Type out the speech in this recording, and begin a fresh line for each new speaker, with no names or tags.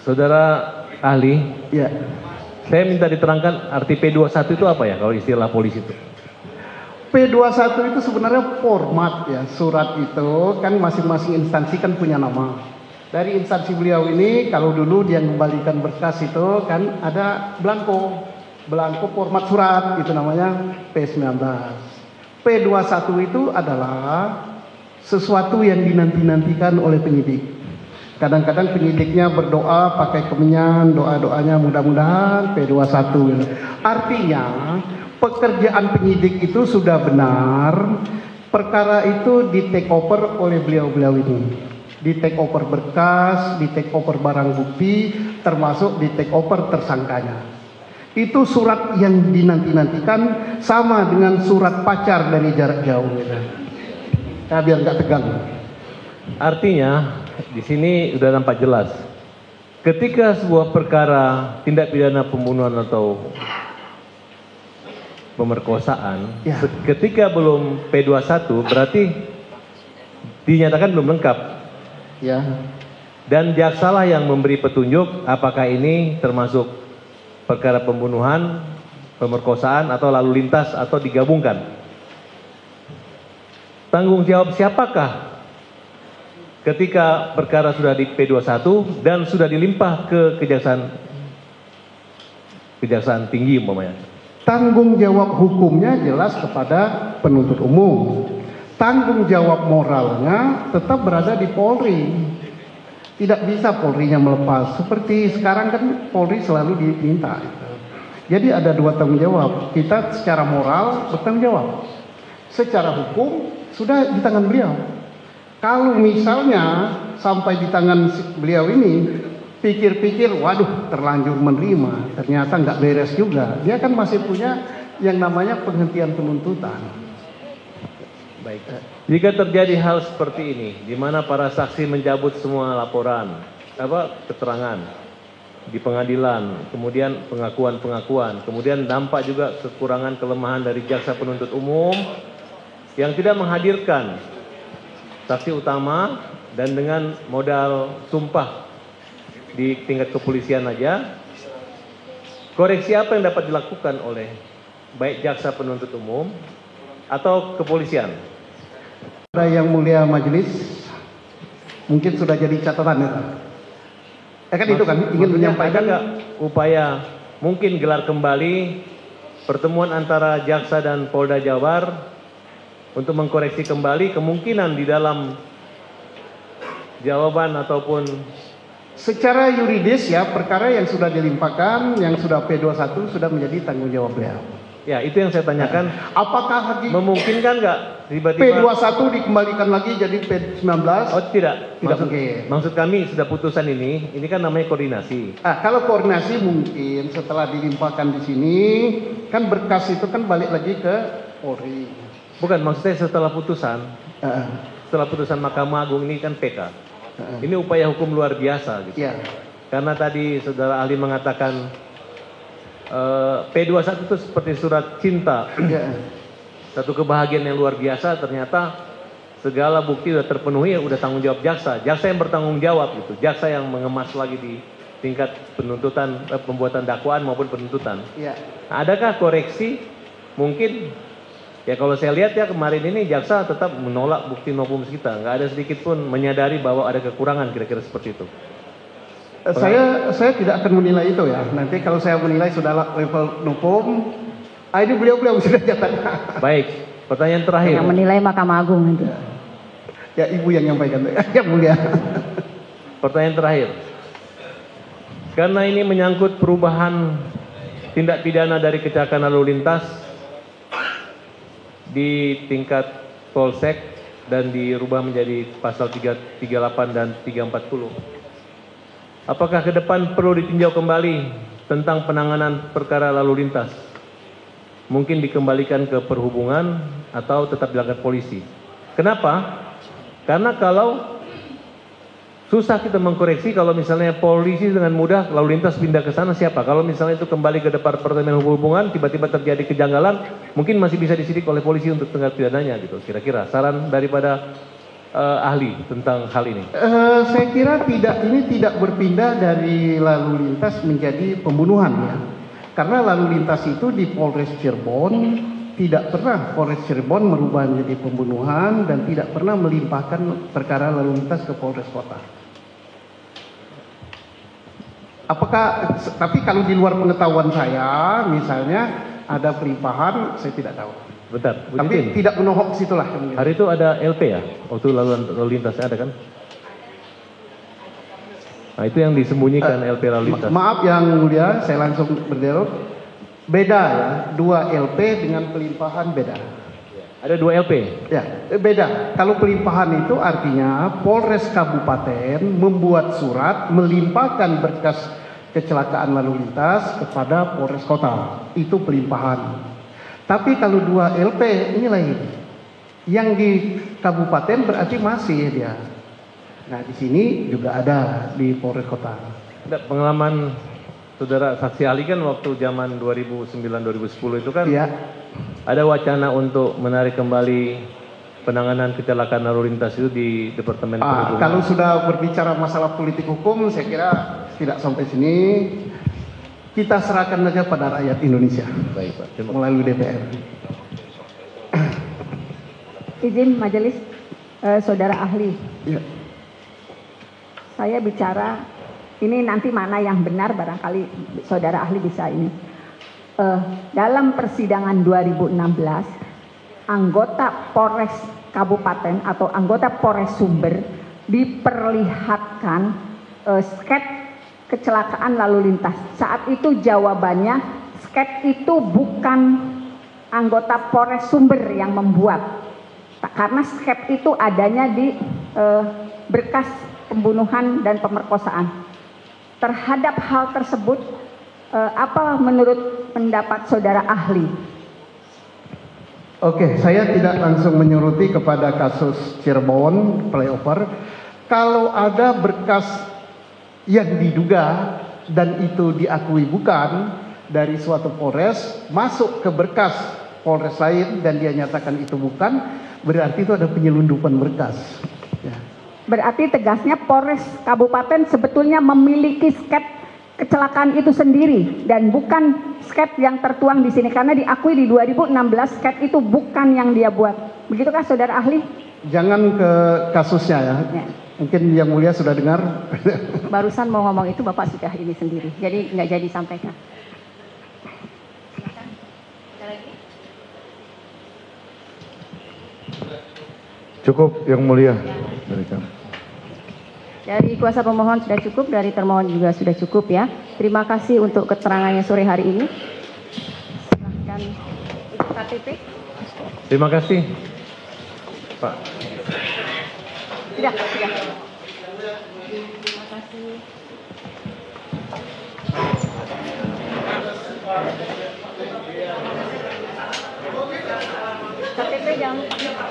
Saudara ahli,
Ya,
saya minta diterangkan arti P21 itu apa ya kalau istilah polisi itu?
P21 itu sebenarnya format ya, surat itu kan masing-masing instansi kan punya nama. Dari instansi beliau ini, kalau dulu dia mengembalikan berkas itu kan ada belangko format surat, itu namanya P19. P21 itu adalah sesuatu yang dinanti-nantikan oleh penyidik. Kadang-kadang penyidiknya berdoa pakai kemenyan, doa-doanya mudah-mudahan P21. Artinya pekerjaan penyidik itu sudah benar, perkara itu di take over oleh beliau-beliau ini. Di take over berkas, di take over barang bukti, termasuk di take over tersangkanya. Itu surat yang dinanti-nantikan, sama dengan surat pacar dari jarak jauh. Nah, biar nggak tegang.
Artinya di sini udah nampak jelas. Ketika sebuah perkara tindak pidana pembunuhan atau pemerkosaan,
Ya.
ketika belum P21 berarti dinyatakan belum lengkap.
Ya,
Dan jaksalah yang memberi petunjuk apakah ini termasuk perkara pembunuhan, pemerkosaan atau lalu lintas atau digabungkan. Tanggung jawab siapakah ketika perkara sudah di P21 dan sudah dilimpah ke kejaksaan tinggi umpamanya?
tanggung jawab hukumnya jelas kepada penuntut umum. Tanggung jawab moralnya tetap berada di Polri. Tidak bisa Polrinya melepas. Seperti sekarang kan Polri selalu diminta. Jadi ada dua tanggung jawab. Kita secara moral bertanggung jawab. Secara hukum sudah di tangan beliau. Kalau misalnya sampai di tangan beliau ini, pikir-pikir, waduh terlanjur menerima, ternyata nggak beres juga. Dia kan masih punya yang namanya penghentian penuntutan.
Baik. Jika terjadi hal seperti ini, di mana para saksi mencabut semua laporan, keterangan di pengadilan, kemudian pengakuan-pengakuan, kemudian dampak juga kekurangan kelemahan dari jaksa penuntut umum yang tidak menghadirkan saksi utama dan dengan modal sumpah di tingkat kepolisian aja, koreksi apa yang dapat dilakukan oleh baik jaksa penuntut umum atau kepolisian?
Ada yang mulia majelis, mungkin sudah jadi catatan itu. Kan itu kan ingin menyampaikan
nggak upaya mungkin gelar kembali pertemuan antara jaksa dan Polda Jabar untuk mengkoreksi kembali kemungkinan di dalam jawaban ataupun
secara yuridis ya, perkara yang sudah dilimpahkan, yang sudah P21 sudah menjadi tanggung jawab beliau.
ya itu yang saya tanyakan.
Apakah
Memungkinkan nggak tiba-tiba
P21 dikembalikan lagi jadi P19?
Oh tidak,
mungkin.
Maksud kami sudah putusan ini kan namanya koordinasi.
Kalau koordinasi mungkin setelah dilimpahkan di sini, kan berkas itu kan balik lagi ke Polri.
Bukan, maksud saya setelah putusan Mahkamah Agung ini kan PK. Ini upaya hukum luar biasa gitu.
Ya.
Karena tadi saudara ahli mengatakan P21 itu seperti surat cinta.
Ya.
Satu kebahagiaan yang luar biasa, ternyata segala bukti sudah terpenuhi, udah tanggung jawab jaksa. Jaksa yang bertanggung jawab gitu. Jaksa yang mengemas lagi di tingkat penuntutan, pembuatan dakwaan maupun penuntutan.
Ya.
Nah, adakah koreksi? Mungkin ya kalau saya lihat ya kemarin ini jaksa tetap menolak bukti novum kita. Nggak ada sedikit pun menyadari bahwa ada kekurangan kira-kira seperti itu.
Saya tidak akan menilai itu ya. Nanti kalau saya menilai sudah level novum, ini beliau sudah nyatakan.
Baik, pertanyaan terakhir.
Yang menilai Mahkamah Agung itu.
Ya ibu yang nyampaikan, yang mulia.
Pertanyaan terakhir. Karena ini menyangkut perubahan tindak pidana dari kecelakaan lalu lintas di tingkat Polsek dan dirubah menjadi pasal 338 dan 340. Apakah ke depan perlu ditinjau kembali tentang penanganan perkara lalu lintas? Mungkin dikembalikan ke perhubungan atau tetap dilakukan polisi. Kenapa? Karena kalau susah kita mengkoreksi, kalau misalnya polisi dengan mudah lalu lintas pindah ke sana siapa? Kalau misalnya itu kembali ke Departemen Perhubungan, tiba-tiba terjadi kejanggalan, mungkin masih bisa disidik oleh polisi untuk tindak pidananya gitu. Kira-kira saran daripada ahli tentang hal ini?
Saya kira ini tidak berpindah dari lalu lintas menjadi pembunuhan ya. Karena lalu lintas itu di Polres Cirebon tidak pernah Polres Cirebon merubah menjadi pembunuhan dan tidak pernah melimpahkan perkara lalu lintas ke Polres Kota. Tapi kalau di luar pengetahuan saya, misalnya ada pelimpahan, saya tidak tahu.
Bentar, Bu
Tapi
Titin.
tidak menohok situlah.
Hari itu ada LP ya? Waktu lalu lintasnya ada kan? Nah itu yang disembunyikan LP lalu lintas.
Maaf yang mulia, saya langsung berdialog. Beda ya, 2 LP dengan pelimpahan beda.
Ada 2 LP?
Ya, beda. Kalau pelimpahan itu artinya Polres Kabupaten membuat surat melimpahkan berkas kecelakaan lalu lintas kepada Polres Kota. Itu pelimpahan. Tapi kalau 2 LP ini lain. Yang di kabupaten berarti masih dia. Nah di sini juga ada di Polres Kota.
Ada pengalaman saudara saksi ahli kan waktu zaman 2009-2010 itu kan
Iya.
ada wacana untuk menarik kembali penanganan kecelakaan lalu lintas itu di Departemen Perhubungan.
Kalau sudah berbicara masalah politik hukum, saya kira tidak sampai sini. Kita serahkan saja pada rakyat Indonesia.
Baik Pak. Terima kasih.
Melalui DPR.
Izin majelis, saudara ahli.
Ya.
Saya bicara, ini nanti mana yang benar barangkali saudara ahli bisa ini. Dalam persidangan 2016, anggota Polres Kabupaten atau anggota Polres Sumber diperlihatkan sket kecelakaan lalu lintas. Saat itu jawabannya, sket itu bukan anggota Polres Sumber yang membuat. Karena sket itu adanya di berkas pembunuhan dan pemerkosaan. Terhadap hal tersebut, apa menurut pendapat saudara ahli?
Oke, saya tidak langsung menyoroti kepada kasus Cirebon flyover. Kalau ada berkas yang diduga dan itu diakui bukan dari suatu Polres masuk ke berkas Polres lain dan dia nyatakan itu bukan, berarti itu ada penyelundupan berkas. Ya.
Berarti tegasnya Polres Kabupaten sebetulnya memiliki sket kecelakaan itu sendiri dan bukan sket yang tertuang di sini karena diakui di 2016 sket itu bukan yang dia buat. Begitukah saudara ahli?
Jangan ke kasusnya ya.
Ya.
Mungkin yang mulia sudah dengar.
Barusan mau ngomong itu Bapak sudah ini sendiri, jadi nggak jadi sampaikan.
Cukup yang mulia.
Dari kuasa pemohon sudah cukup, dari termohon juga sudah cukup ya. Terima kasih untuk keterangannya sore hari ini. Silahkan Ibu KTP.
Terima kasih Pak.
Sudah. Terima kasih. KTP jangan lupa.